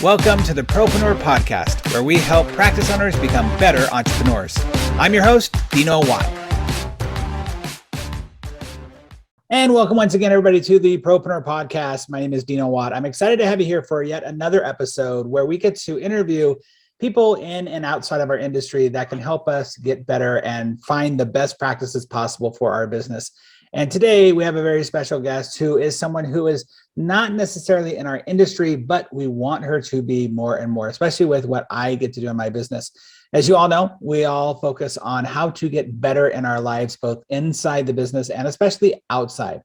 Welcome to the Propreneur Podcast, where we help practice owners become better entrepreneurs. I'm your host, Dino Watt. And welcome once again, everybody, to the Propreneur Podcast. My name is Dino Watt. I'm excited to have you here for yet another episode where we get to interview people in and outside of our industry that can help us get better and find the best practices possible for our business. And today we have a very special guest who is someone who is not necessarily in our industry, but we want her to be more and more, especially with what I get to do in my business. As you all know, we all focus on how to get better in our lives, both inside the business and especially outside.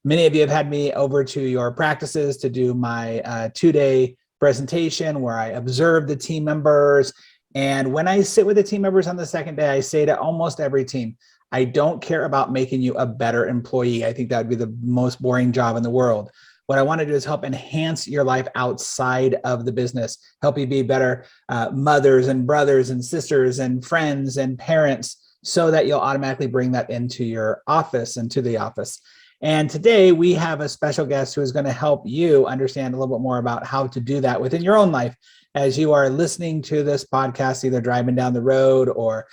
Many of you have had me over to your practices to do my 2-day presentation where I observe the team members. And when I sit with the team members on the second day, I say to almost every team, I don't care about making you a better employee. I think that would be the most boring job in the world. What I want to do is help enhance your life outside of the business, help you be better mothers and brothers and sisters and friends and parents, so that you'll automatically bring that into your office and to the office. And today we have a special guest who is going to help you understand a little bit more about how to do that within your own life. As you are listening to this podcast, either driving down the road or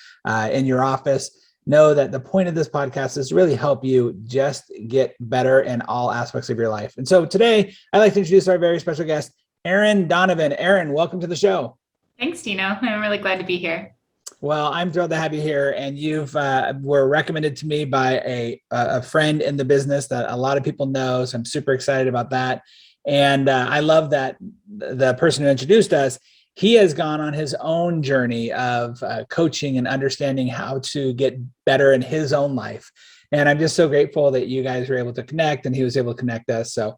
in your office, know that the point of this podcast is to really help you just get better in all aspects of your life. And so today, I'd like to introduce our very special guest, Erin Donovan. Erin, welcome to the show. Thanks, Dino. I'm really glad to be here. Well, I'm thrilled to have you here. And you've were recommended to me by a friend in the business that a lot of people know. So I'm super excited about that. And I love that the person who introduced us, he has gone on his own journey of coaching and understanding how to get better in his own life. And I'm just so grateful that you guys were able to connect and he was able to connect us. So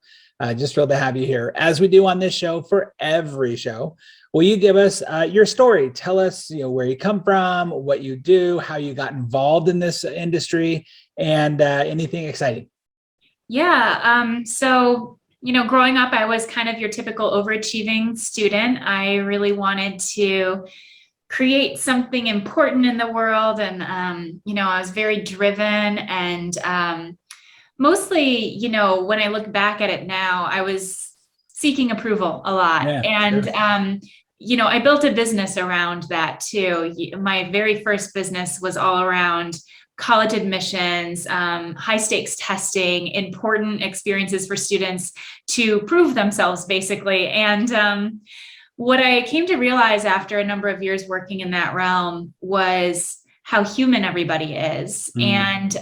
just thrilled to have you here. As we do on this show, for every show, will you give us your story? Tell us, where you come from, what you do, how you got involved in this industry, and anything exciting. Yeah. Growing up, I was kind of your typical overachieving student. I really wanted to create something important in the world. And, I was very driven and mostly, when I look back at it now, I was seeking approval a lot. Yeah, and, sure. I built a business around that too. My very first business was all around college admissions, high stakes testing, important experiences for students to prove themselves, basically. And what I came to realize after a number of years working in that realm was how human everybody is, and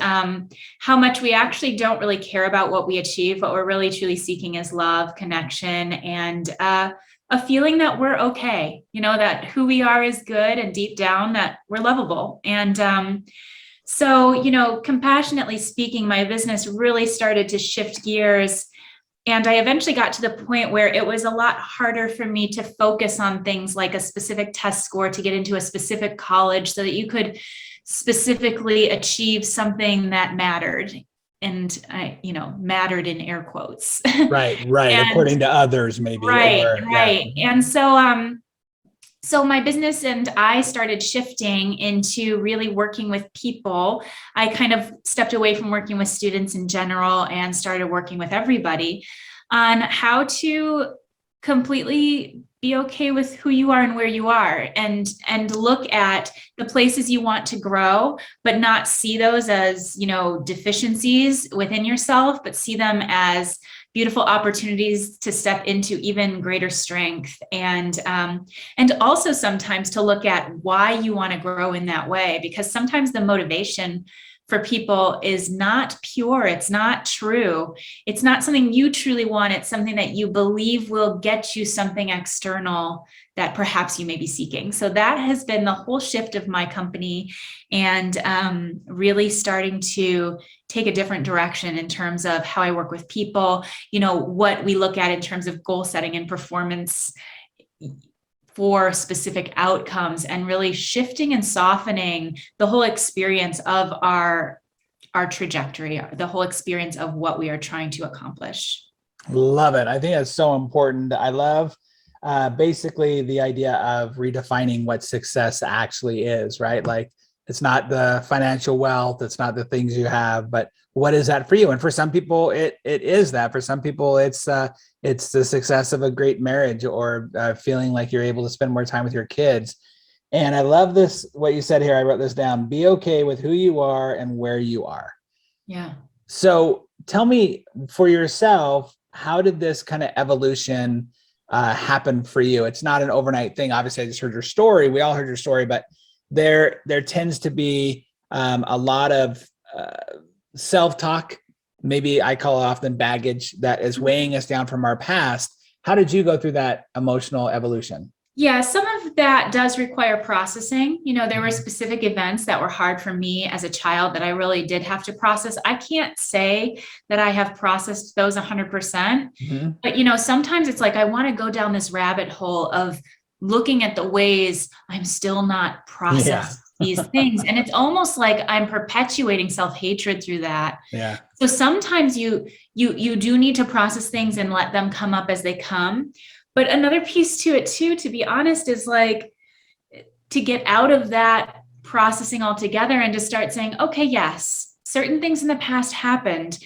how much we actually don't really care about what we achieve. What we're really truly seeking is love, connection, and a feeling that we're okay, that who we are is good, and deep down that we're lovable. And so, compassionately speaking, my business really started to shift gears. And I eventually got to the point where it was a lot harder for me to focus on things like a specific test score to get into a specific college so that you could specifically achieve something that mattered. And mattered in air quotes. Right. And, according to others, maybe. Right. Yeah. And so my business and I started shifting into really working with people. I kind of stepped away from working with students in general and started working with everybody on how to completely be okay with who you are and where you are, and look at the places you want to grow, but not see those as, deficiencies within yourself, but see them as beautiful opportunities to step into even greater strength. And also sometimes to look at why you want to grow in that way, because sometimes the motivation for people is not pure. It's not true. It's not something you truly want. It's something that you believe will get you something external that perhaps you may be seeking. So that has been the whole shift of my company, and really starting to take a different direction in terms of how I work with people, what we look at in terms of goal setting and performance for specific outcomes, and really shifting and softening the whole experience of our trajectory, the whole experience of what we are trying to accomplish. Love it. I think that's so important. I love basically the idea of redefining what success actually is, right? Like It's not the financial wealth. It's not the things you have, but what is that for you? And for some people, it is that. For some people, it's the success of a great marriage, or feeling like you're able to spend more time with your kids. And I love this, what you said here. I wrote this down: be okay with who you are and where you are. Yeah. So tell me, for yourself, how did this kind of evolution happen for you? It's not an overnight thing. Obviously, I just heard your story. We all heard your story, but there tends to be a lot of self-talk. Maybe I call it often baggage that is weighing us down from our past. How did you go through that emotional evolution? Yeah, some of that does require processing. There were specific events that were hard for me as a child that I really did have to process. I can't say that I have processed those 100%, but sometimes it's like I want to go down this rabbit hole of looking at the ways I'm still not processed these things. And it's almost like I'm perpetuating self-hatred through that. Yeah. So sometimes you do need to process things and let them come up as they come. But another piece to it too, to be honest, is like to get out of that processing altogether and to start saying, okay, yes, certain things in the past happened.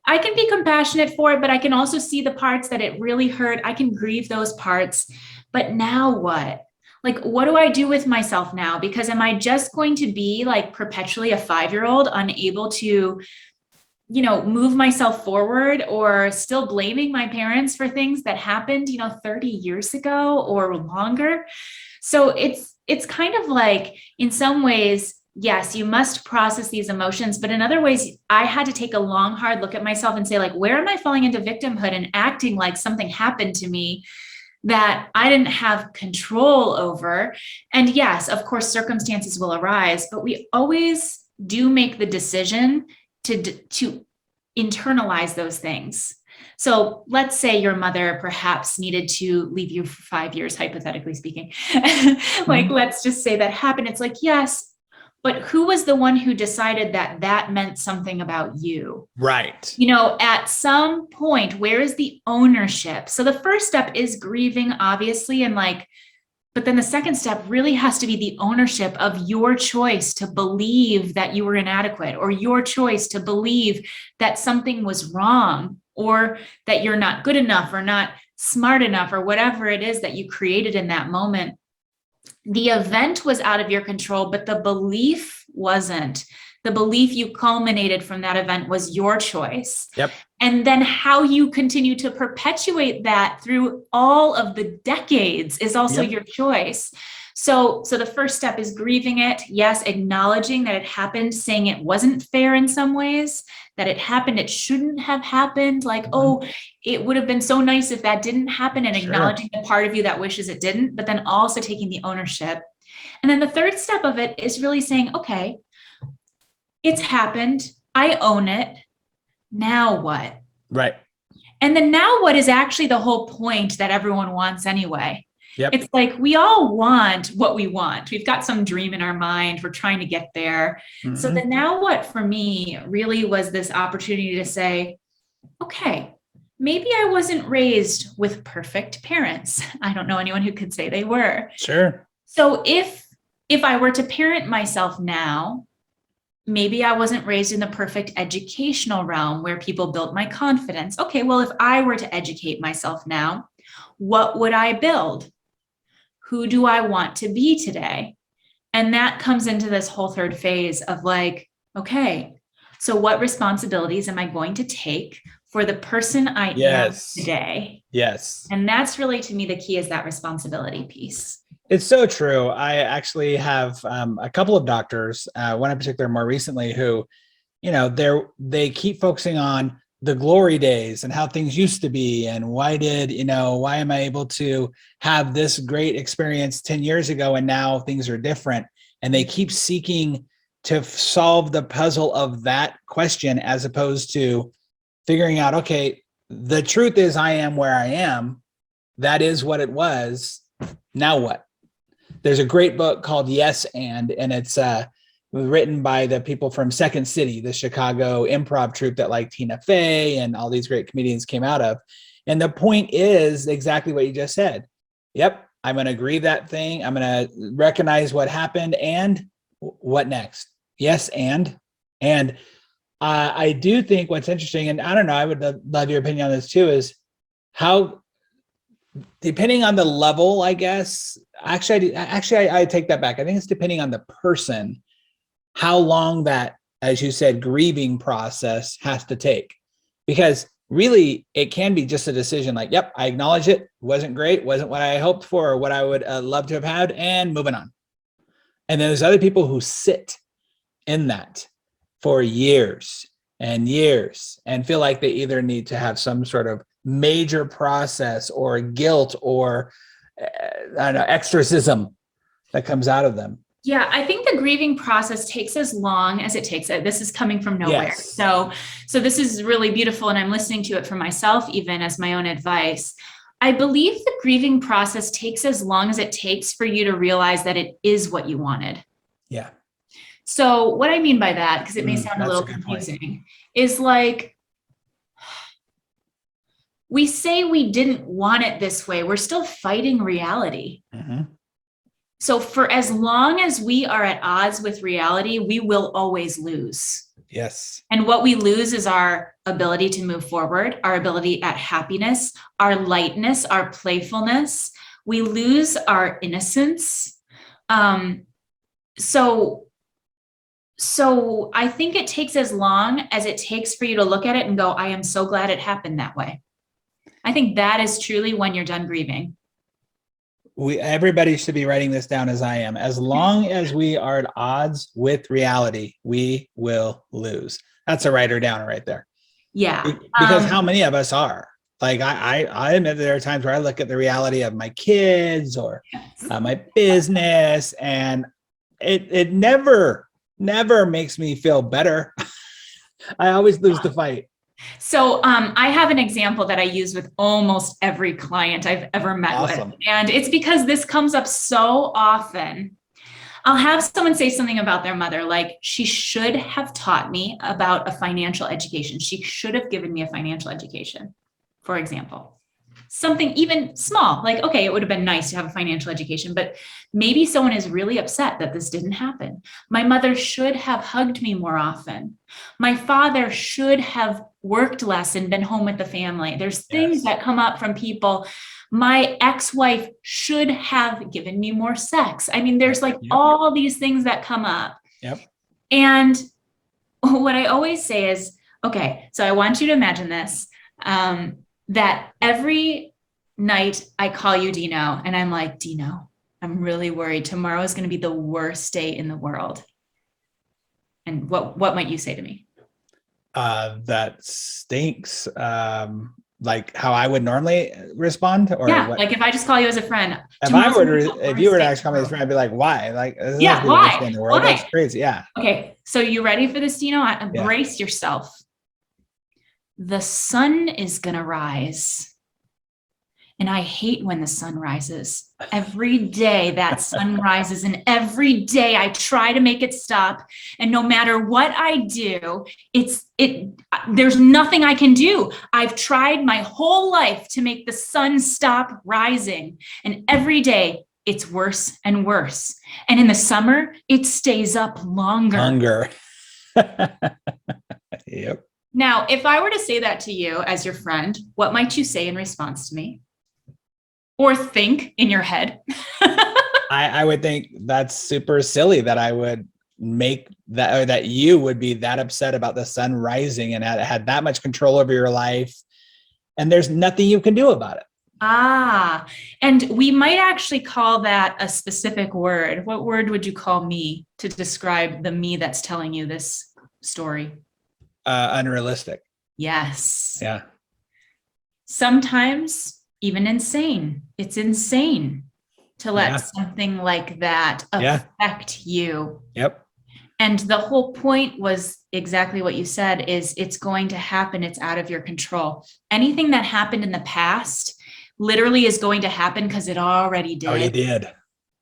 I can be compassionate for it, but I can also see the parts that it really hurt. I can grieve those parts. But now what? Like, what do I do with myself now? Because am I just going to be like perpetually a 5-year-old, unable to move myself forward, or still blaming my parents for things that happened, 30 years ago or longer? So it's kind of like, in some ways, yes, you must process these emotions, but in other ways, I had to take a long, hard look at myself and say, like, where am I falling into victimhood and acting like something happened to me that I didn't have control over? And yes, of course, circumstances will arise, but we always do make the decision to internalize those things. So let's say your mother perhaps needed to leave you for 5 years, hypothetically speaking. Like, let's just say that happened. It's like, yes, but who was the one who decided that that meant something about you? Right. At some point, where is the ownership? So the first step is grieving, obviously, and but then the second step really has to be the ownership of your choice to believe that you were inadequate, or your choice to believe that something was wrong, or that you're not good enough or not smart enough, or whatever it is that you created in that moment. The event was out of your control, but the belief wasn't. The belief you culminated from that event was your choice. Yep. And then how you continue to perpetuate that through all of the decades is also your choice. So the first step is grieving it. Yes, acknowledging that it happened, saying it wasn't fair in some ways, that it happened, it shouldn't have happened. Like, oh, it would have been so nice if that didn't happen, and acknowledging the part of you that wishes it didn't, but then also taking the ownership. And then the third step of it is really saying, okay, it's happened. I own it. Now what? Right. And then now what is actually the whole point that everyone wants anyway. Yep. It's like, we all want what we want. We've got some dream in our mind. We're trying to get there. So the now what for me really was this opportunity to say, okay, maybe I wasn't raised with perfect parents. I don't know anyone who could say they were. Sure. So if I were to parent myself now, maybe I wasn't raised in the perfect educational realm where people built my confidence. Okay, well, if I were to educate myself now, what would I build? Who do I want to be today? And that comes into this whole third phase of like, okay, so what responsibilities am I going to take for the person I am today? Yes. And that's really, to me, the key is that responsibility piece. It's so true. I actually have a couple of doctors, one in particular more recently, who, they keep focusing on the glory days and how things used to be. And why am I able to have this great experience 10 years ago and now things are different? And they keep seeking to solve the puzzle of that question, as opposed to figuring out, okay, the truth is I am where I am. That is what it was. Now what? There's a great book called Yes and it's written by the people from Second City, the Chicago improv troupe that like Tina Fey and all these great comedians came out of. And the point is exactly what you just said. Yep, I'm going to grieve that thing. I'm going to recognize what happened. And what next? Yes. And I do think what's interesting, and I don't know, I would love your opinion on this too, is how, depending on the level, I guess, actually, I take that back. I think it's depending on the person, how long that, as you said, grieving process has to take. Because really, it can be just a decision like, yep, I acknowledge it. Wasn't great. Wasn't what I hoped for or what I would love to have had, and moving on. And then there's other people who sit in that for years and years and feel like they either need to have some sort of major process or guilt or I don't know, exorcism that comes out of them. Yeah, I think the grieving process takes as long as it takes. This is coming from nowhere. Yes. So this is really beautiful. And I'm listening to it for myself, even as my own advice. I believe the grieving process takes as long as it takes for you to realize that it is what you wanted. Yeah. So what I mean by that, because it may sound a little confusing, is like, we say we didn't want it this way. We're still fighting reality. Mm-hmm. So for as long as we are at odds with reality, we will always lose. Yes. And what we lose is our ability to move forward, our ability at happiness, our lightness, our playfulness. We lose our innocence. So I think it takes as long as it takes for you to look at it and go, I am so glad it happened that way. I think that is truly when you're done grieving. Everybody should be writing this down as I am. As long as we are at odds with reality, we will lose. That's a writer down right there. Yeah. Because how many of us are? Like I admit there are times where I look at the reality of my kids or my business, and it never makes me feel better. I always lose the fight. So I have an example that I use with almost every client I've ever met with. And it's because this comes up so often. I'll have someone say something about their mother, like, she should have taught me about a financial education. She should have given me a financial education, for example. Something even small, like, okay, it would have been nice to have a financial education, but maybe someone is really upset that this didn't happen. My mother should have hugged me more often. My father should have worked less and been home with the family. There's things that come up from people. My ex-wife should have given me more sex. I mean, there's like all these things that come up. Yep. And what I always say is, okay, so I want you to imagine this, that every night I call you Dino and I'm like, Dino, I'm really worried. Tomorrow is going to be the worst day in the world. And what might you say to me? That stinks. Like how I would normally respond, or what? Like if I just call you as a friend. If you were to actually call me as a friend, I'd be like, why? Like, this is why? The worst day in the world. That's crazy. Yeah. Okay. So you ready for this, Dino? Brace yourself. The sun is going to rise. And I hate when the sun rises. Every day that sun rises, and every day I try to make it stop. And no matter what I do, there's nothing I can do. I've tried my whole life to make the sun stop rising. And every day it's worse and worse. And in the summer, it stays up longer. Yep. Now, if I were to say that to you as your friend, what might you say in response to me? Or think in your head? I would think that's super silly that I would make that, or that you would be that upset about the sun rising and had that much control over your life. And there's nothing you can do about it. And we might actually call that a specific word. What word would you call me to describe the me that's telling you this story? Unrealistic. Yes. Yeah. Sometimes even insane. It's insane to let something like that affect you. Yep. And the whole point was exactly what you said, is it's going to happen. It's out of your control. Anything that happened in the past literally is going to happen because it already did.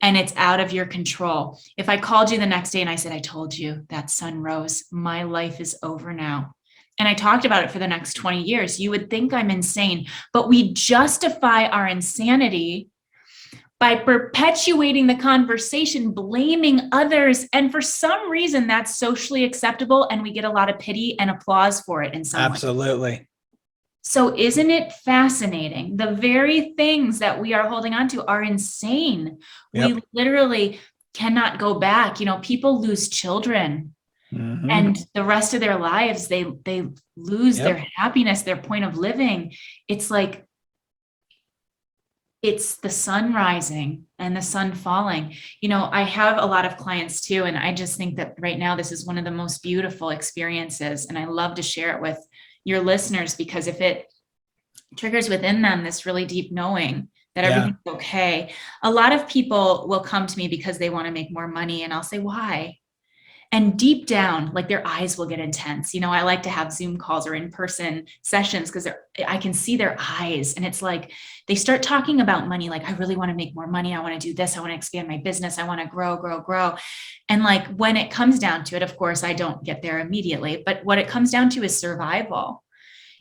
And it's out of your control. If I called you the next day and I said, I told you that sun rose, my life is over now, and I talked about it for the next 20 years, you would think I'm insane. But we justify our insanity by perpetuating the conversation, blaming others. And for some reason, that's socially acceptable. And we get a lot of pity and applause for it in some way. Absolutely. So isn't it fascinating? The very things that we are holding on to are insane. Yep. We literally cannot go back. You know, people lose children. Mm-hmm. And the rest of their lives, they lose Yep. their happiness, their point of living. It's like, it's the sun rising and the sun falling. You know, I have a lot of clients too, and I just think that right now, this is one of the most beautiful experiences. And I love to share it with your listeners, because if it triggers within them this really deep knowing that everything's okay. A lot of people will come to me because they want to make more money, and I'll say, why? And deep down, like their eyes will get intense. You know, I like to have Zoom calls or in-person sessions because I can see their eyes, and it's like they start talking about money. Like, I really want to make more money. I want to do this. I want to expand my business. I want to grow. And like, when it comes down to it, of course, I don't get there immediately, but what it comes down to is survival.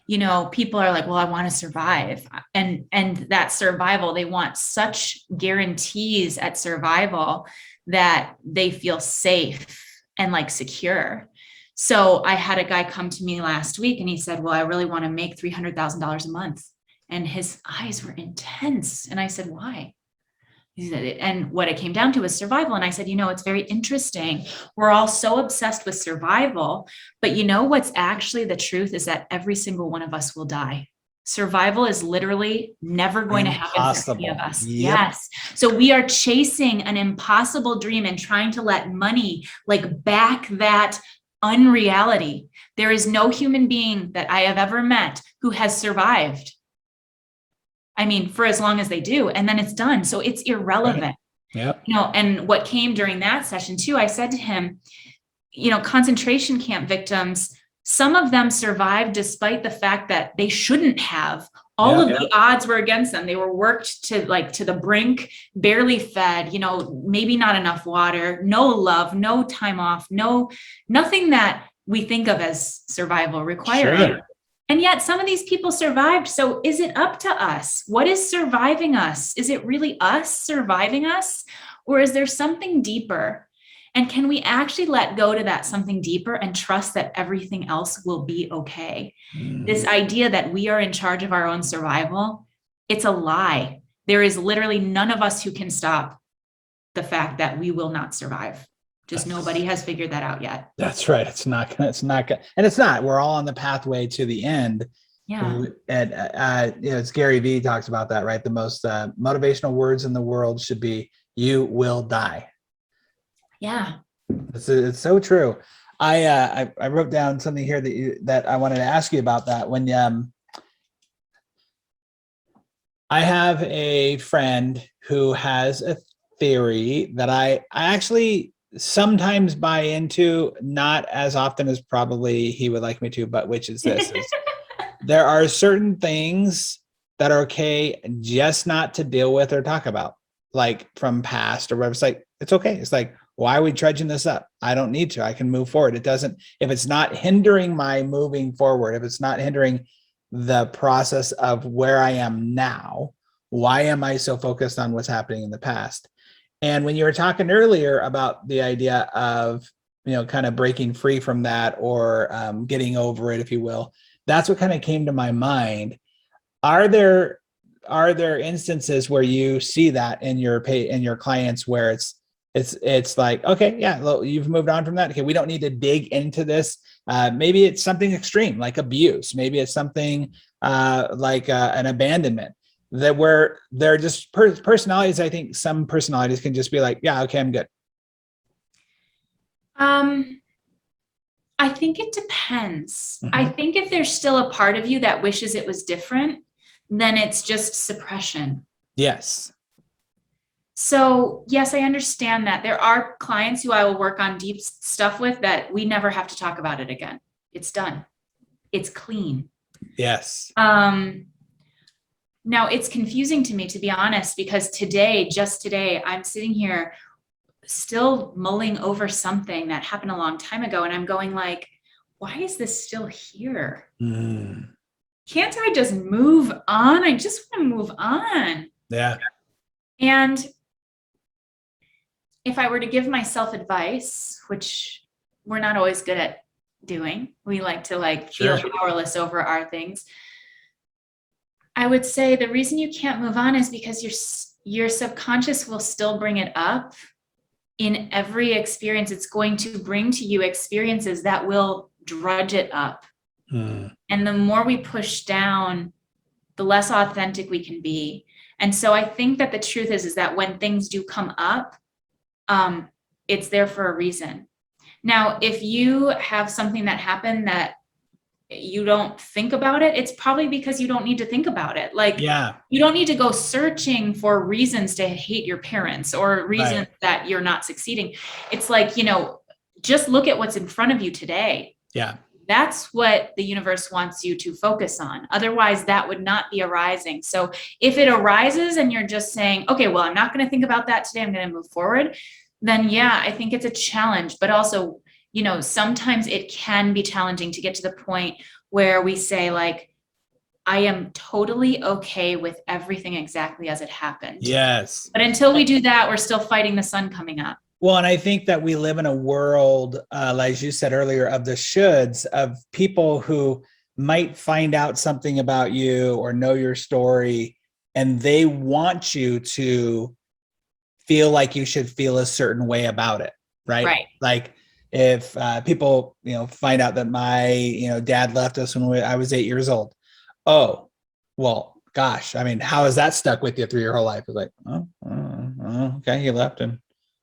You know, people are like, well, I want to survive. And that survival, they want such guarantees at survival that they feel safe and like secure. So I had a guy come to me last week and he said, well, I really want to make $300,000 a month. And his eyes were intense. And I said, why? He said, and what it came down to was survival. And I said, you know, it's very interesting. We're all so obsessed with survival, but you know, what's actually the truth is that every single one of us will die. Survival is literally never going to happen for any of us. Yep. Yes. So we are chasing an impossible dream and trying to let money like back that unreality. There is no human being that I have ever met who has survived. I mean, for as long as they do, and then it's done. So it's irrelevant. Right. Yep. You know, and what came during that session too, I said to him, you know, concentration camp victims, some of them survived despite the fact that they shouldn't have. All of the odds were against them. They were worked to the brink, barely fed, you know, maybe not enough water, no love, no time off, nothing that we think of as survival required. Sure. And yet some of these people survived. So is it up to us? What is surviving us? Is it really us surviving us? Or is there something deeper? And can we actually let go to that something deeper and trust that everything else will be okay? This idea that we are in charge of our own survival, it's a lie. There is literally none of us who can stop the fact that we will not survive. Just nobody has figured that out yet. That's right. It's not gonna, and it's not. We're all on the pathway to the end. Yeah. And you know, it's Gary Vee talks about that, right? The most motivational words in the world should be, "You will die." Yeah. It's so true. I wrote down something here that I wanted to ask you about that. When I have a friend who has a theory that I actually sometimes buy into, not as often as probably he would like me to, but which is this: is there are certain things that are okay just not to deal with or talk about, like from past or whatever. It's like, it's okay. It's like, why are we trudging this up? I don't need to. I can move forward. It doesn't, if it's not hindering my moving forward, if it's not hindering the process of where I am now, why am I so focused on what's happening in the past? And when you were talking earlier about the idea of, you know, kind of breaking free from that, or getting over it, if you will, that's what kind of came to my mind. Are there instances where you see that in your clients where it's like, okay, yeah, you've moved on from that. Okay, we don't need to dig into this. Maybe it's something extreme like abuse. Maybe it's something like an abandonment, that where they're just personalities. I think some personalities can just be like, yeah, okay, I'm good. I think it depends. Mm-hmm. I think if there's still a part of you that wishes it was different, then it's just suppression. Yes. So yes, I understand that. There are clients who I will work on deep stuff with that we never have to talk about it again. It's done. It's clean. Yes. Now it's confusing to me, to be honest, because just today, I'm sitting here still mulling over something that happened a long time ago. And I'm going like, why is this still here? Can't I just move on? I just want to move on. Yeah. And if I were to give myself advice, which we're not always good at doing, we like to feel powerless over our things. I would say the reason you can't move on is because your subconscious will still bring it up in every experience. It's going to bring to you experiences that will drudge it up. And the more we push down, the less authentic we can be. And so I think that the truth is that when things do come up, it's there for a reason. Now, if you have something that happened that you don't think about it, it's probably because you don't need to think about it. You don't need to go searching for reasons to hate your parents or reasons that you're not succeeding. It's just look at what's in front of you today. Yeah. That's what the universe wants you to focus on. Otherwise, that would not be arising. So if it arises and you're just saying, okay, well, I'm not going to think about that today, I'm going to move forward, then yeah, I think it's a challenge. But also, sometimes it can be challenging to get to the point where we say I am totally okay with everything exactly as it happened. Yes. But until we do that, we're still fighting the sun coming up. Well, and I think that we live in a world, as you said earlier, of the shoulds, of people who might find out something about you or know your story, and they want you to feel like you should feel a certain way about it, right? Right. Like if people, find out that my, dad left us when I was 8 years old. Oh, well, gosh, I mean, how has that stuck with you through your whole life? It's like, okay, he left and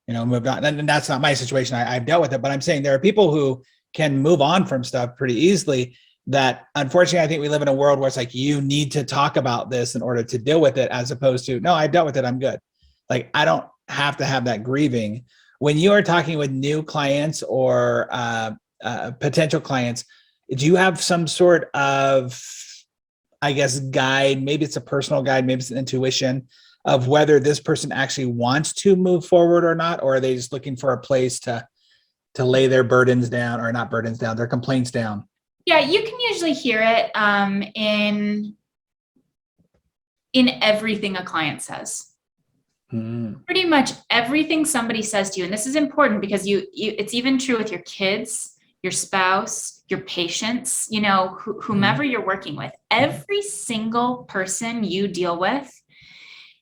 moved on. And that's not my situation. I've dealt with it, but I'm saying there are people who can move on from stuff pretty easily that unfortunately, I think we live in a world where it's like, you need to talk about this in order to deal with it, as opposed to, no, I've dealt with it, I'm good. Like, I don't have to have that grieving. When you are talking with new clients or potential clients, do you have some sort of, I guess, guide? Maybe it's a personal guide, maybe it's an intuition of whether this person actually wants to move forward or not, or are they just looking for a place to lay their burdens down, or not burdens down, their complaints down? Yeah, you can usually hear it in everything a client says. Pretty much everything somebody says to you, and this is important because it's even true with your kids, your spouse, your patients, whomever you're working with. Every single person you deal with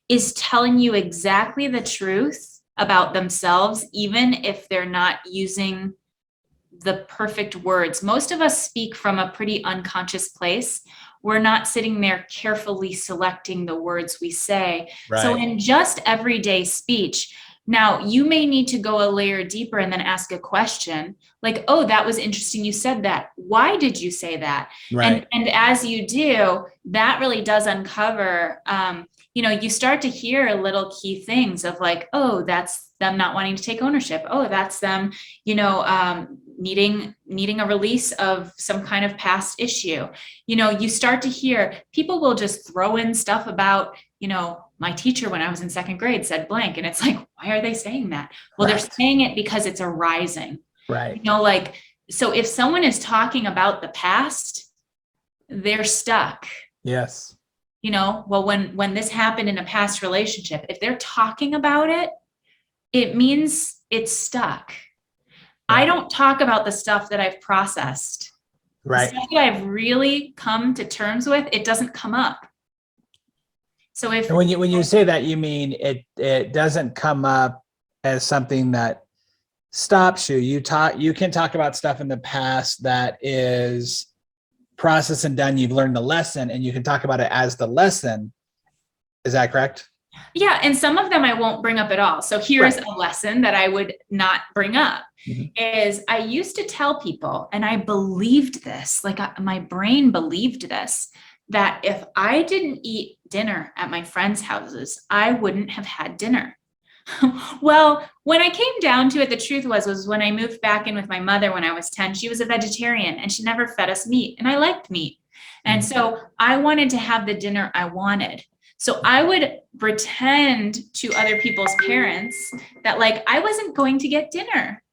is telling you exactly the truth about themselves, even if they're not using the perfect words. Most of us speak from a pretty unconscious place. We're not sitting there carefully selecting the words we say. Right. So in just everyday speech, now you may need to go a layer deeper and then ask a question like, oh, that was interesting, you said that. Why did you say that? Right. And as you do, that really does uncover, you start to hear little key things of like, oh, that's them not wanting to take ownership. Oh, that's them, needing a release of some kind of past issue. You start to hear people will just throw in stuff about, my teacher when I was in second grade said blank. And it's like, why are they saying that? Well, They're saying it because it's arising. Right. So if someone is talking about the past, they're stuck. Yes. Well, when this happened in a past relationship, if they're talking about it, it means it's stuck. Right. I don't talk about the stuff that I've processed. Right. The stuff that I've really come to terms with, it doesn't come up. So and when you say that, you mean it doesn't come up as something that stops you. You can talk about stuff in the past that is processed and done. You've learned the lesson, and you can talk about it as the lesson. Is that correct? Yeah. And some of them I won't bring up at all. So here's a lesson that I would not bring up is I used to tell people, and I believed this, my brain believed this, that if I didn't eat dinner at my friends' houses, I wouldn't have had dinner. Well, when I came down to it, the truth was when I moved back in with my mother when I was 10, she was a vegetarian and she never fed us meat, and I liked meat. And so I wanted to have the dinner I wanted. So I would pretend to other people's parents that I wasn't going to get dinner.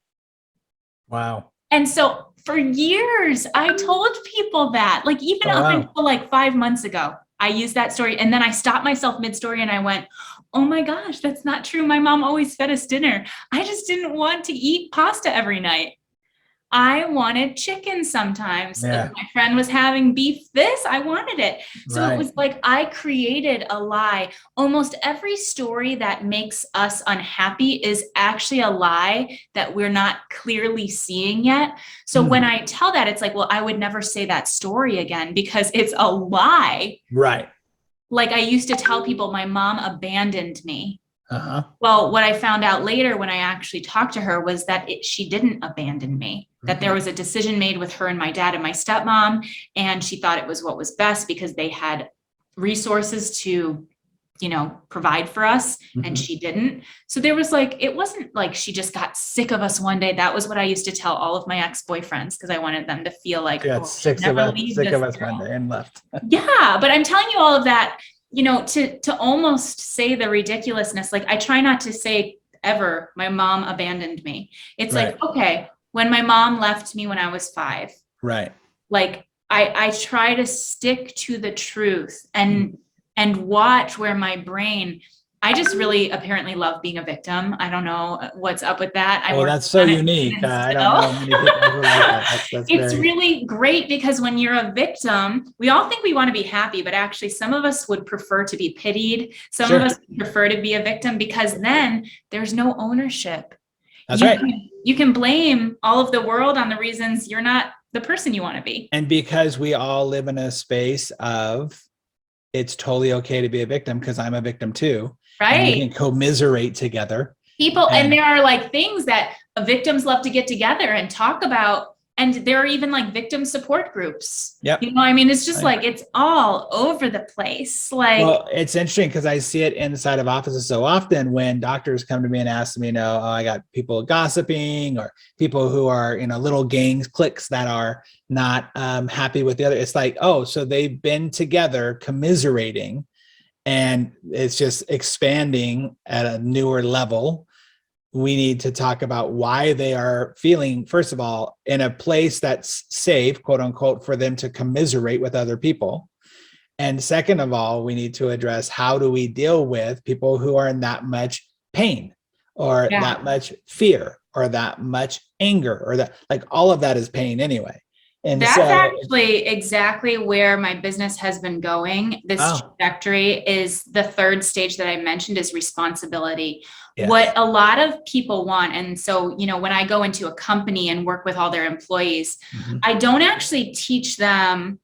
Wow. And so for years, I told people that, even up until 5 months ago, I used that story. And then I stopped myself mid-story and I went, oh my gosh, that's not true. My mom always fed us dinner. I just didn't want to eat pasta every night. I wanted chicken sometimes. Yeah. My friend was having beef this, I wanted it. So it Right. was like I created a lie. Almost every story that makes us unhappy is actually a lie that we're not clearly seeing yet. So when I tell that, it's like, well, I would never say that story again because it's a lie. Right. Like I used to tell people my mom abandoned me. Uh-huh. Well, what I found out later when I actually talked to her was that she didn't abandon me, that there was a decision made with her and my dad and my stepmom, and she thought it was what was best because they had resources to, provide for us, and she didn't. So there was like, it wasn't like she just got sick of us one day. That was what I used to tell all of my ex-boyfriends because I wanted them to feel like, She got oh, sick never of us, leave sick this of us girl. one day and left. Yeah, but I'm telling you all of that, to almost say the ridiculousness. Like I try not to say ever, my mom abandoned me. It's Right. like, okay, when my mom left me when I was 5, Right. like I try to stick to the truth and watch where my brain, I just really apparently love being a victim. I don't know what's up with that. Well, that's so unique. I don't know many people who like that. That's it's very... really great because when you're a victim, we all think we want to be happy, but actually some of us would prefer to be pitied. Some of us prefer to be a victim because then there's no ownership. That's right. You can blame all of the world on the reasons you're not the person you want to be. And because we all live in a space of it's totally okay to be a victim because I'm a victim too. Right. And we can commiserate together. And there are like things that victims love to get together and talk about. And there are even like victim support groups. Yep. It's just like, it's all over the place. Like, well, it's interesting because I see it inside of offices so often when doctors come to me and ask me, oh, I got people gossiping or people who are, little gangs, cliques that are not happy with the other. It's like, oh, so they've been together commiserating and it's just expanding at a newer level. We need to talk about why they are feeling, first of all, in a place that's safe, quote unquote, for them to commiserate with other people. And second of all, we need to address how do we deal with people who are in that much pain or that much fear or that much anger or that, like all of that is pain anyway. And that's actually exactly where my business has been going. This trajectory is the third stage that I mentioned is responsibility. Yes. What a lot of people want. And so, when I go into a company and work with all their employees, I don't actually teach them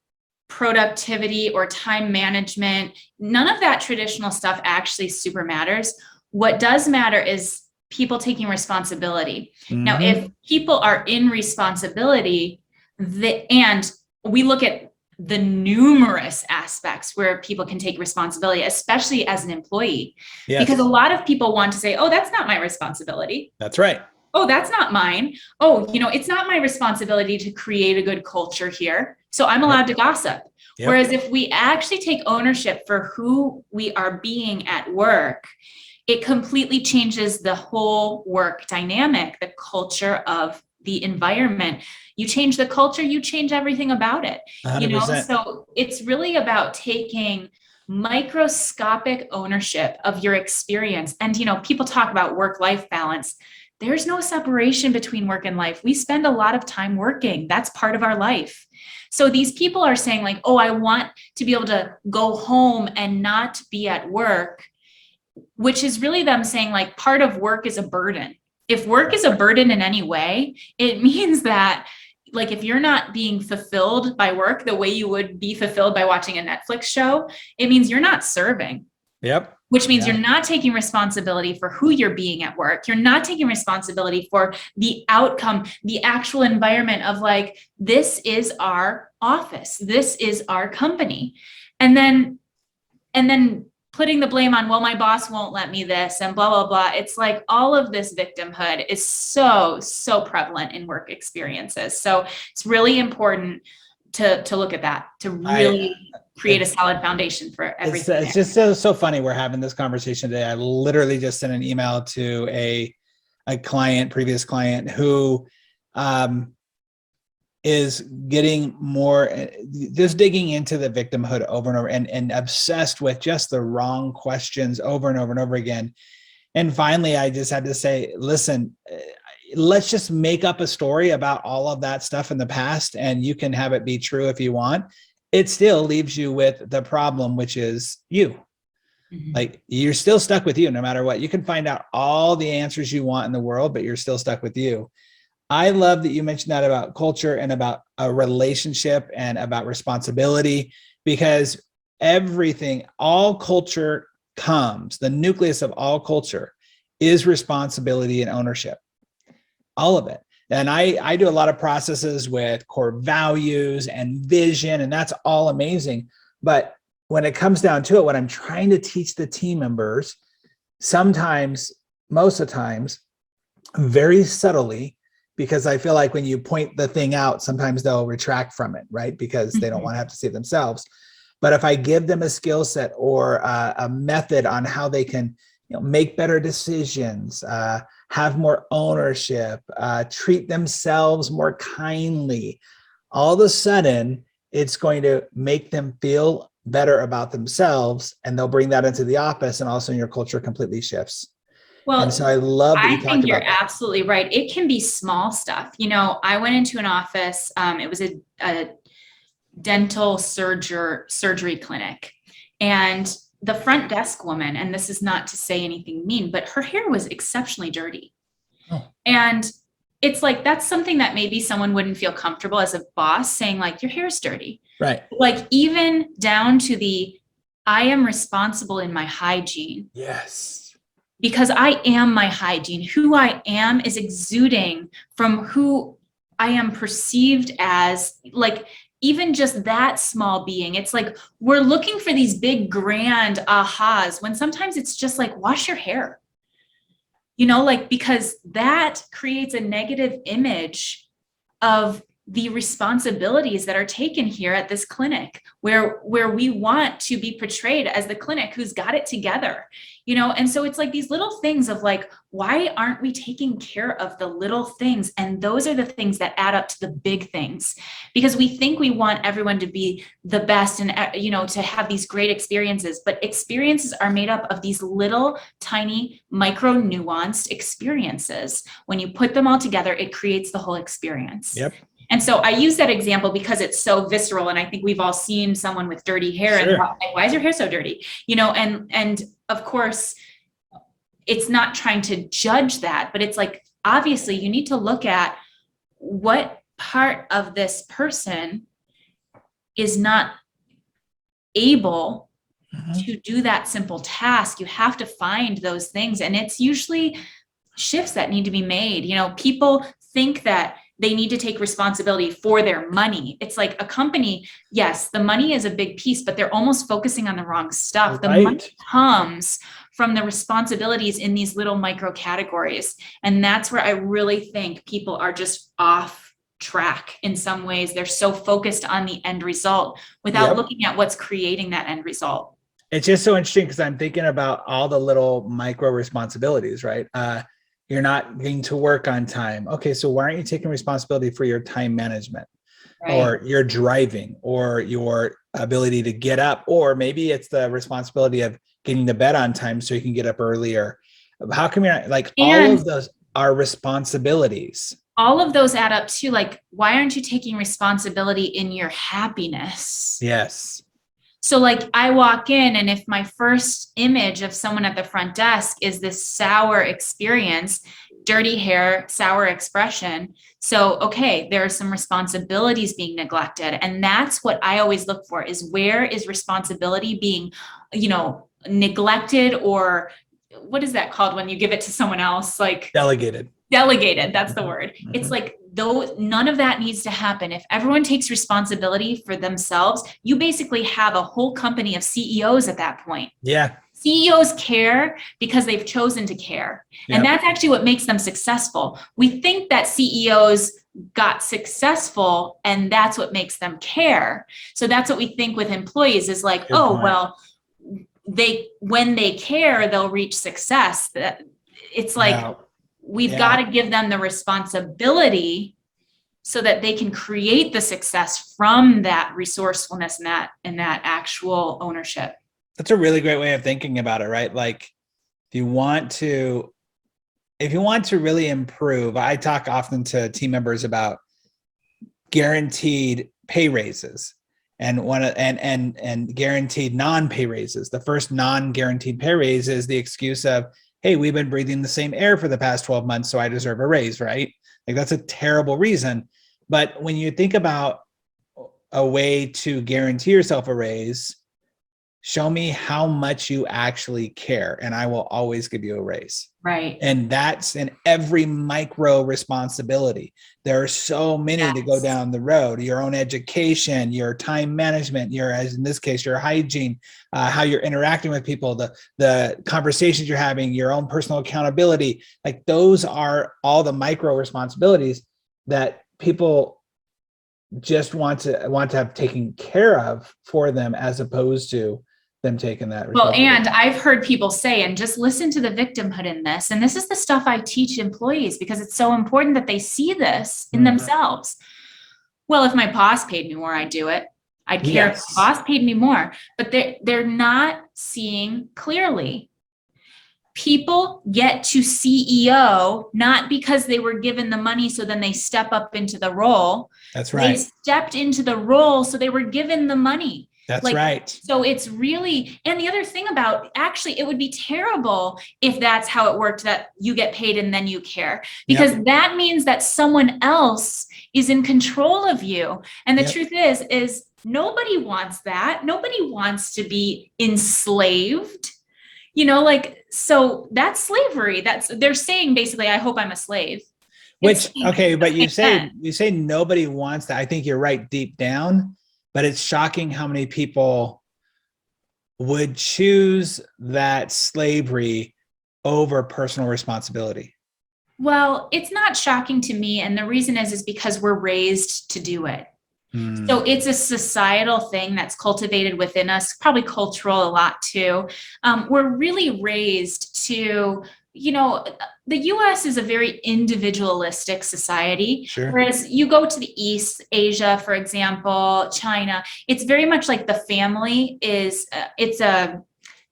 productivity or time management. None of that traditional stuff actually super matters. What does matter is people taking responsibility. Now, if people are in responsibility, and we look at the numerous aspects where people can take responsibility, especially as an employee, because a lot of people want to say, oh, that's not my responsibility. That's right. Oh, that's not mine. Oh, it's not my responsibility to create a good culture here. So I'm allowed to gossip. Whereas if we actually take ownership for who we are being at work, it completely changes the whole work dynamic, the culture of the environment. You change the culture, you change everything about it. 100%. So it's really about taking microscopic ownership of your experience. And, people talk about work-life balance. There's no separation between work and life. We spend a lot of time working. That's part of our life. So these people are saying like, oh, I want to be able to go home and not be at work, which is really them saying like part of work is a burden. If work is a burden in any way, it means that like if you're not being fulfilled by work the way you would be fulfilled by watching a Netflix show, it means you're not serving. Yep. Which means you're not taking responsibility for who you're being at work. You're not taking responsibility for the outcome, the actual environment of like, this is our office. This is our company. And then putting the blame on, well, my boss won't let me this and blah, blah, blah. It's like all of this victimhood is so, so prevalent in work experiences. So it's really important to look at that, to really create a solid foundation for everything. It's just so funny. We're having this conversation today. I literally just sent an email to a previous client who is getting more, just digging into the victimhood over and over, and obsessed with just the wrong questions over and over and over again. And finally, I just had to say, listen, let's just make up a story about all of that stuff in the past, and you can have it be true if you want. It still leaves you with the problem, which is you. Mm-hmm. Like, you're still stuck with you no matter what. You can find out all the answers you want in the world, but you're still stuck with you. I love that you mentioned that about culture and about a relationship and about responsibility, because everything, all culture comes, the nucleus of all culture is responsibility and ownership, all of it. And I do a lot of processes with core values and vision, and that's all amazing. But when it comes down to it, what I'm trying to teach the team members, sometimes, most of the times, very subtly, because I feel like when you point the thing out, sometimes they'll retract from it, right? Because they don't want to have to see it themselves. But if I give them a skill set or a method on how they can, make better decisions, have more ownership, treat themselves more kindly, all of a sudden, it's going to make them feel better about themselves, and they'll bring that into the office, and also your culture completely shifts. Well, and so I love that you talked about that. I think you're absolutely right. It can be small stuff. I went into an office. It was a dental surgery clinic, and the front desk woman, and this is not to say anything mean, but her hair was exceptionally dirty. Oh. And it's like, that's something that maybe someone wouldn't feel comfortable as a boss saying, like, your hair's dirty. Right. Like, even down to I am responsible in my hygiene. Yes. Because I am my hygiene. Who I am is exuding from who I am perceived as. Like, even just that small being, it's like, we're looking for these big, grand ahas, when sometimes it's just like, wash your hair, because that creates a negative image of the responsibilities that are taken here at this clinic, where we want to be portrayed as the clinic who's got it together, and so it's like these little things of like, why aren't we taking care of the little things? And those are the things that add up to the big things, because we think we want everyone to be the best and, to have these great experiences, but experiences are made up of these little tiny micro nuanced experiences. When you put them all together, it creates the whole experience. Yep. And so I use that example because it's so visceral. And I think we've all seen someone with dirty hair. Sure. And thought, like, why is your hair so dirty? And of course, it's not trying to judge that, but it's like, obviously you need to look at what part of this person is not able to do that simple task. You have to find those things. And it's usually shifts that need to be made. People think that they need to take responsibility for their money. It's like a company, yes, the money is a big piece, but they're almost focusing on the wrong stuff. Right. The money comes from the responsibilities in these little micro categories. And that's where I really think people are just off track in some ways. They're so focused on the end result without looking at what's creating that end result. It's just so interesting because I'm thinking about all the little micro responsibilities, right? You're not getting to work on time. Okay, so why aren't you taking responsibility for your time management, right? Or your driving, or your ability to get up, or maybe it's the responsibility of getting to bed on time so you can get up earlier. How come you're not, like, all of those are responsibilities. All of those add up to, like, why aren't you taking responsibility in your happiness? Yes. So, like, I walk in, and if my first image of someone at the front desk is this sour experience, dirty hair, sour expression. So, okay, there are some responsibilities being neglected. And that's what I always look for, is where is responsibility being, neglected, or what is that called when you give it to someone else? Like delegated. That's the word. It's like, though, none of that needs to happen. If everyone takes responsibility for themselves, you basically have a whole company of CEOs at that point. Yeah. CEOs care because they've chosen to care. Yep. And that's actually what makes them successful. We think that CEOs got successful and that's what makes them care. So that's what we think with employees is like, good point. Well, when they care, they'll reach success. It's like, we've got to give them the responsibility so that they can create the success from that resourcefulness and that actual ownership. That's a really great way of thinking about it, right? Like if you want to really improve, I talk often to team members about guaranteed pay raises and guaranteed non-pay raises. The first non-guaranteed pay raise is the excuse of, hey, we've been breathing the same air for the past 12 months, so I deserve a raise, right? Like that's a terrible reason. But when you think about a way to guarantee yourself a raise, show me how much you actually care, and I will always give you a raise. Right. And that's in every micro responsibility. There are so many to go down the road: your own education, your time management, your, as in this case, your hygiene, how you're interacting with people, the conversations you're having, your own personal accountability. Like those are all the micro responsibilities that people just want to have taken care of for them, as opposed to them taking that. Well, and I've heard people say, and just listen to the victimhood in this. And this is the stuff I teach employees because it's so important that they see this in themselves. Well, if my boss paid me more, I'd do it. I'd care if the boss paid me more, but they're not seeing clearly. People get to CEO not because they were given the money, so then they step up into the role. That's right. They stepped into the role, so they were given the money. That's right. So it's really, and the other thing about, actually, it would be terrible if that's how it worked, that you get paid and then you care, because that means that someone else is in control of you. And the truth is nobody wants that. Nobody wants to be enslaved, so that's slavery. They're saying basically, I hope I'm a slave. But you say nobody wants that. I think you're right deep down. But it's shocking how many people would choose that slavery over personal responsibility. Well, it's not shocking to me. And the reason is because we're raised to do it. So it's a societal thing that's cultivated within us, probably cultural a lot too. We're really raised to, the US is a very individualistic society. Sure. Whereas you go to the East, Asia, for example, China, it's very much like the family is,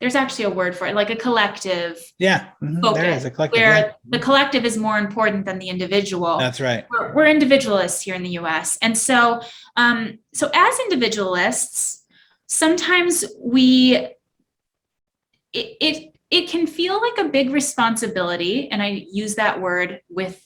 there's actually a word for it, like a collective. Yeah, focus, there is a collective. where the collective is more important than the individual. That's right. We're individualists here in the US. And so, so as individualists, sometimes it can feel like a big responsibility, and I use that word with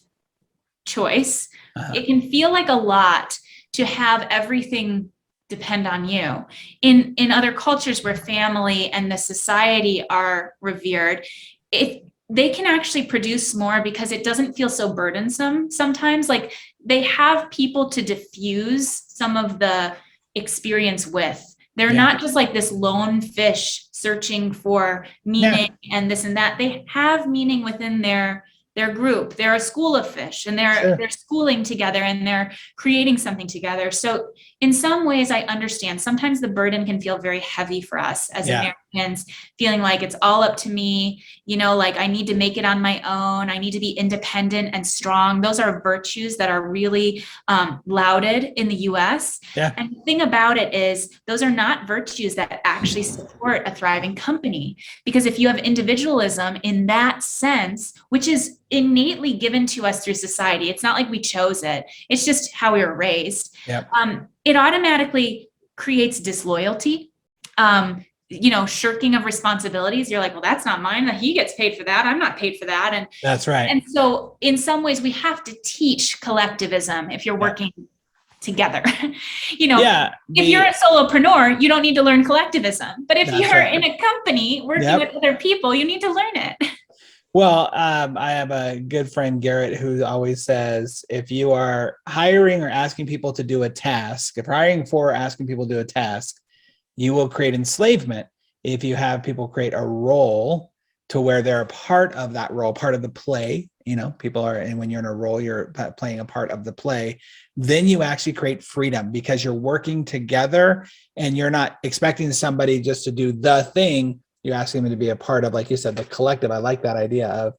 choice. It can feel like a lot to have everything depend on you. In other cultures where family and the society are revered, they can actually produce more because it doesn't feel so burdensome sometimes. Like they have people to diffuse some of the experience with. They're not just like this lone fish searching for meaning and this and that. They have meaning within their group. They're a school of fish, and they're schooling together, and they're creating something together. So in some ways, I understand sometimes the burden can feel very heavy for us as Americans, feeling like it's all up to me, like I need to make it on my own. I need to be independent and strong. Those are virtues that are really lauded in the US. And the thing about it is those are not virtues that actually support a thriving company. Because if you have individualism in that sense, which is innately given to us through society, it's not like we chose it. It's just how we were raised. It automatically creates disloyalty, shirking of responsibilities. You're like, well, that's not mine. He gets paid for that. I'm not paid for that. And that's right. And so in some ways we have to teach collectivism if you're working together. If you're a solopreneur, you don't need to learn collectivism. But if you're in a company working with other people, you need to learn it. Well, I have a good friend, Garrett, who always says, if you are hiring or asking people to do a task, if hiring for or asking people to do a task, you will create enslavement if you have people create a role to where they're a part of that role, part of the play. People are, and when you're in a role, you're playing a part of the play. Then you actually create freedom because you're working together and you're not expecting somebody just to do the thing. You're asking them to be a part of, like you said, the collective. I like that idea of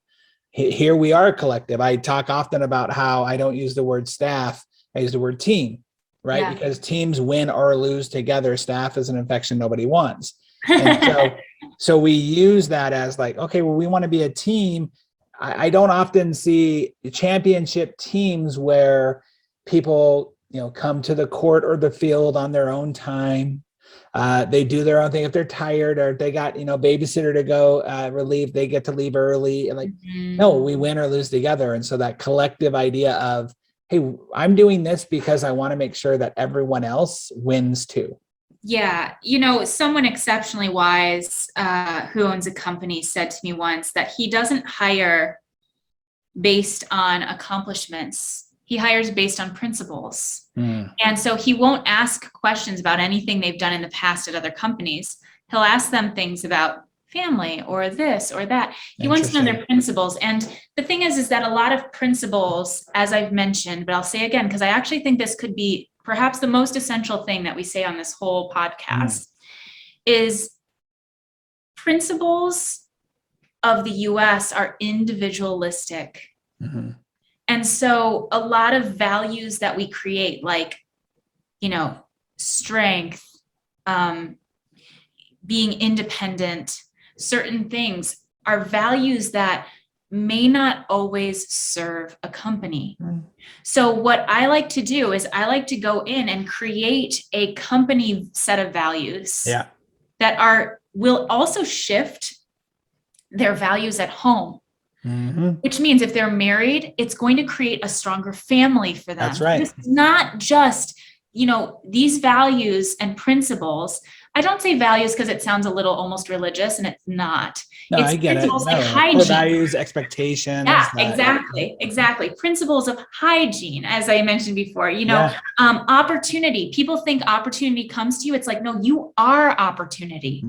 here we are a collective. I talk often about how I don't use the word staff I use the word team, right? Yeah. Because teams win or lose together. Staff is an infection nobody wants. And so we use that as like, okay, well, we want to be a team. I don't often see championship teams where people, come to the court or the field on their own time. They do their own thing. If they're tired or if they got, babysitter to go relieve, they get to leave early. And like, no, we win or lose together. And so that collective idea of, hey, I'm doing this because I want to make sure that everyone else wins too. Yeah. Someone exceptionally wise who owns a company said to me once that he doesn't hire based on accomplishments. He hires based on principles. And so he won't ask questions about anything they've done in the past at other companies. He'll ask them things about family or this or that. He wants to know their principles. And the thing is that a lot of principles, as I've mentioned, but I'll say again, because I actually think this could be perhaps the most essential thing that we say on this whole podcast, is principles of the US are individualistic. And so a lot of values that we create, like, strength, being independent, certain things are values that may not always serve a company. So what I like to do is I like to go in and create a company set of values that will also shift their values at home. Which means if they're married, it's going to create a stronger family for them. That's right. It's not just, these values and principles. I don't say values because it sounds a little almost religious, and it's not. No, it's I get it. principles like hygiene. Values, expectations. Yeah, exactly. Principles of hygiene, as I mentioned before, opportunity. People think opportunity comes to you. It's like, no, you are opportunity.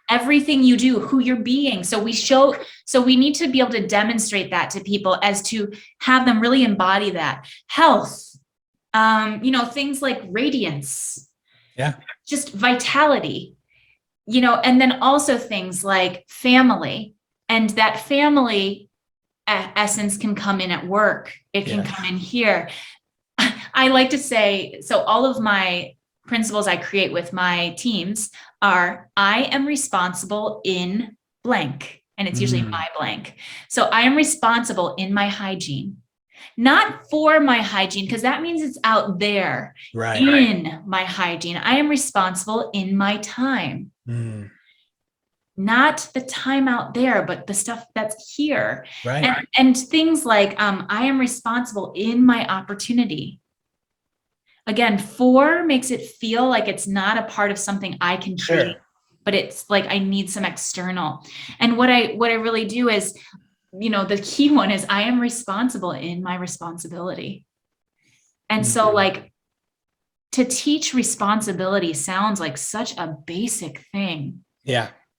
Everything you do, who you're being. So we need to be able to demonstrate that to people, as to have them really embody that. Health, things like radiance, just vitality, and then also things like family, and that family essence can come in at work. It can come in here. I like to say, so all of my principles I create with my teams are, I am responsible in blank, and it's usually my blank. So I am responsible in my hygiene, not for my hygiene, because that means it's out there. In my hygiene, I am responsible in my time. Not the time out there, but the stuff that's here. And things like, I am responsible in my opportunity. Again, 4 makes it feel like it's not a part of something I can create, but it's like I need some external. And what I really do is, the key one is I am responsible in my responsibility. And so like, to teach responsibility sounds like such a basic thing.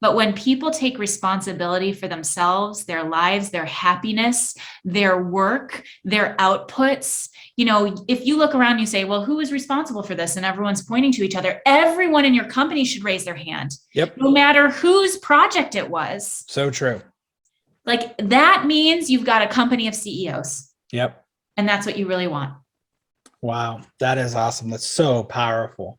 But when people take responsibility for themselves, their lives, their happiness, their work, their outputs, if you look around, you say, well, who is responsible for this? And everyone's pointing to each other. Everyone in your company should raise their hand. No matter whose project it was. So true. Like, that means you've got a company of CEOs. And that's what you really want. Wow. That is awesome. That's so powerful.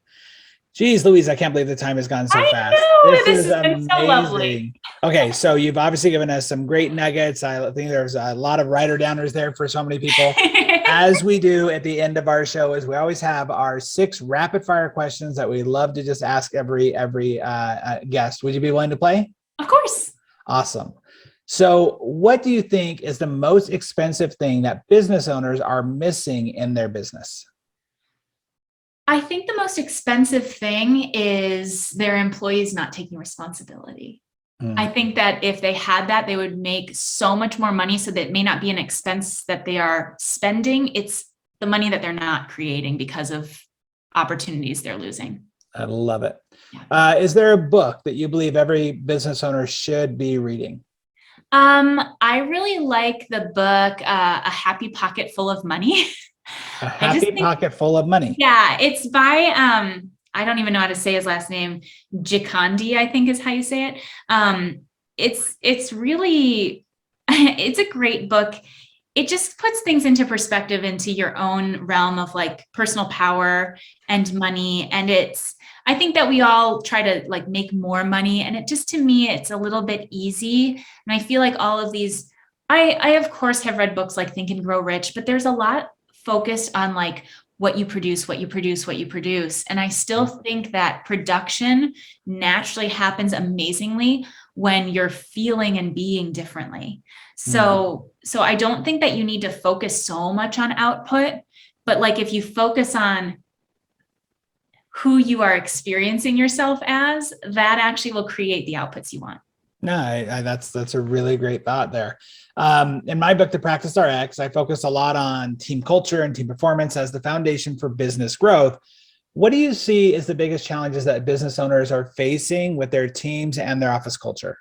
Geez, Louise, I can't believe the time has gone so fast. This has been so lovely. Okay, so you've obviously given us some great nuggets. I think there's a lot of writer-downers there for so many people. As we do at the end of our show, is we always have our 6 rapid-fire questions that we love to just ask every guest. Would you be willing to play? Of course. Awesome. So what do you think is the most expensive thing that business owners are missing in their business? I think the most expensive thing is their employees not taking responsibility. I think that if they had that, they would make so much more money. So that it may not be an expense that they are spending. It's the money that they're not creating because of opportunities they're losing. I love it. Is there a book that you believe every business owner should be reading? I really like the book, A Happy Pocket Full of Money. A Happy Pocket Full of Money. Yeah, it's by, I don't even know how to say his last name. Gikandi, I think is how you say it. It's really, it's a great book. it just puts things into perspective into your own realm of like personal power and money. And I think that we all try to like make more money, and it just, to me, it's a little bit easy. And I feel like all of these, I of course have read books like Think and Grow Rich, but there's a lot focused on like what you produce, what you produce, what you produce. And I still think that production naturally happens amazingly when you're feeling and being differently. So I don't think that you need to focus so much on output, but like if you focus on who you are experiencing yourself as, that actually will create the outputs you want. No, that's a really great thought there. In my book, The Practice RX, I focus a lot on team culture and team performance as the foundation for business growth. What do you see as the biggest challenges that business owners are facing with their teams and their office culture?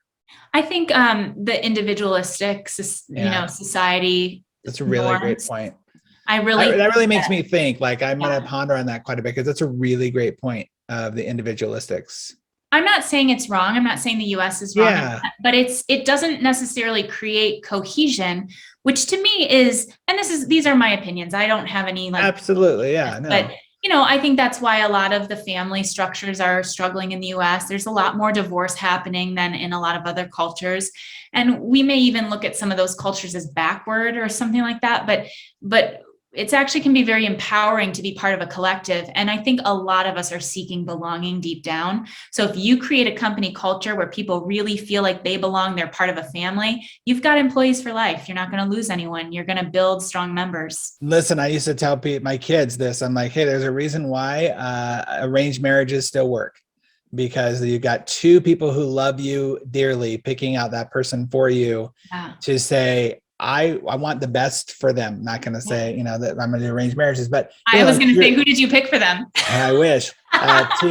I think the individualistic, society. That's a really great point. That really makes me think. Like I'm going to ponder on that quite a bit, because that's a really great point of the individualistics. I'm not saying it's wrong. I'm not saying the US is wrong, but it doesn't necessarily create cohesion, which to me is, and these are my opinions. I don't have any like. Absolutely. Yeah. No. But I think that's why a lot of the family structures are struggling in the US. There's a lot more divorce happening than in a lot of other cultures. And we may even look at some of those cultures as backward or something like that. But it's actually can be very empowering to be part of a collective. And I think a lot of us are seeking belonging deep down. So if you create a company culture where people really feel like they belong, they're part of a family, you've got employees for life. You're not going to lose anyone. You're going to build strong members. Listen, I used to tell my kids this. I'm like, hey, there's a reason why arranged marriages still work, because you've got two people who love you dearly picking out that person for you to say, I want the best for them. I'm not going to say, that I'm going to arrange marriages, but I was going to say, who did you pick for them? I wish. To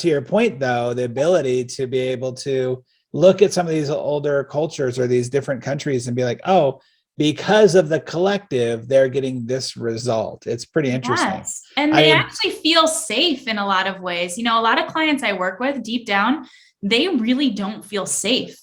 your point, though, the ability to be able to look at some of these older cultures or these different countries and be like, oh, because of the collective, they're getting this result. It's pretty interesting. Yes. And they actually feel safe in a lot of ways. A lot of clients I work with deep down, they really don't feel safe.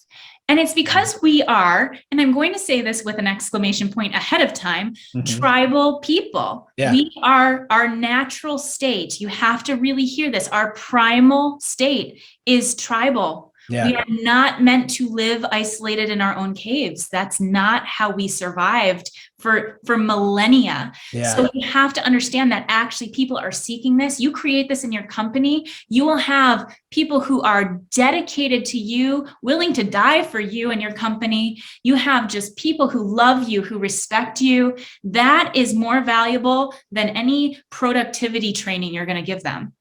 And it's because we are, and I'm going to say this with an exclamation point ahead of time, tribal people. Yeah. We are our natural state. You have to really hear this. Our primal state is tribal. Yeah. We are not meant to live isolated in our own caves. That's not how we survived for millennia. Yeah. So you have to understand that actually people are seeking this. You create this in your company, you will have people who are dedicated to you, willing to die for you and your company. You have just people who love you, who respect you. That is more valuable than any productivity training you're going to give them.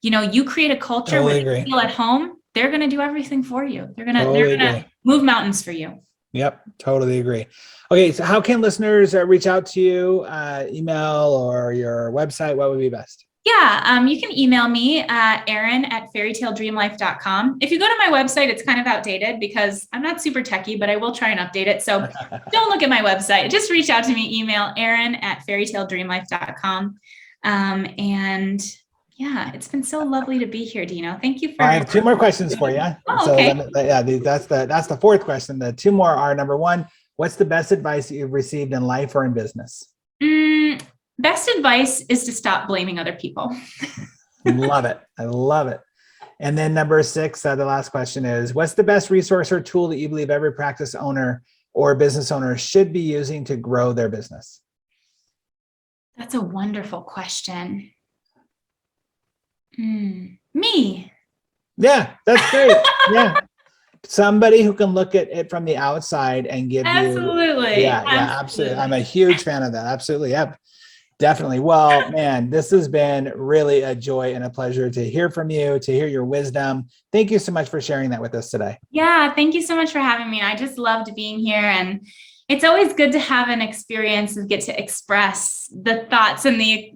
You create a culture where they feel at home. They're going to do everything for you. They're going to move mountains for you. Yep. Totally agree. Okay. So how can listeners reach out to you? Email or your website? What would be best? Yeah. You can email me, Erin@fairytaledreamlife.com. If you go to my website, it's kind of outdated because I'm not super techie, but I will try and update it. So don't look at my website. Just reach out to me, email Erin@fairytaledreamlife.com. And yeah, it's been so lovely to be here, Dino. Thank you for. I have two more questions for you. Oh, okay. That's the fourth question. The two more are: number one, what's the best advice you've received in life or in business? Best advice is to stop blaming other people. Love it. I love it. And then number 6, the last question is: what's the best resource or tool that you believe every practice owner or business owner should be using to grow their business? That's a wonderful question. Me. Yeah, that's great. Yeah. Somebody who can look at it from the outside and give absolutely. Absolutely. I'm a huge fan of that. Absolutely. Yep. Definitely. Well, man, this has been really a joy and a pleasure to hear from you, to hear your wisdom. Thank you so much for sharing that with us today. Yeah, thank you so much for having me. I just loved being here, and it's always good to have an experience and get to express the thoughts and the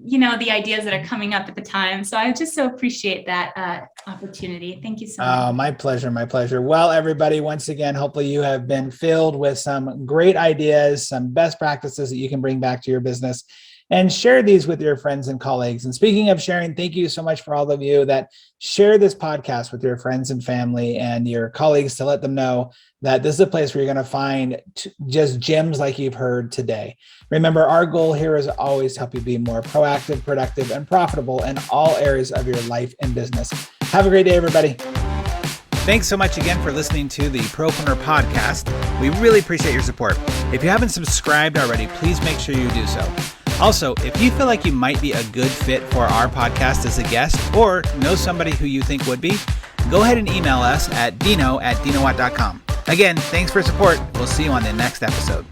ideas that are coming up at the time. So I just so appreciate that opportunity. Thank you so much. Oh, my pleasure. My pleasure. Well, everybody, once again, hopefully you have been filled with some great ideas, some best practices that you can bring back to your business. and share these with your friends and colleagues. And speaking of sharing, thank you so much for all of you that share this podcast with your friends and family and your colleagues to let them know that this is a place where you're going to find just gems like you've heard today. Remember, our goal here is always to help you be more proactive, productive, and profitable in all areas of your life and business. Have a great day, everybody. Thanks so much again for listening to the Propreneur Podcast. We really appreciate your support. If you haven't subscribed already, please make sure you do so. Also, if you feel like you might be a good fit for our podcast as a guest or know somebody who you think would be, go ahead and email us at dino@dinowatt.com. Again, thanks for support. We'll see you on the next episode.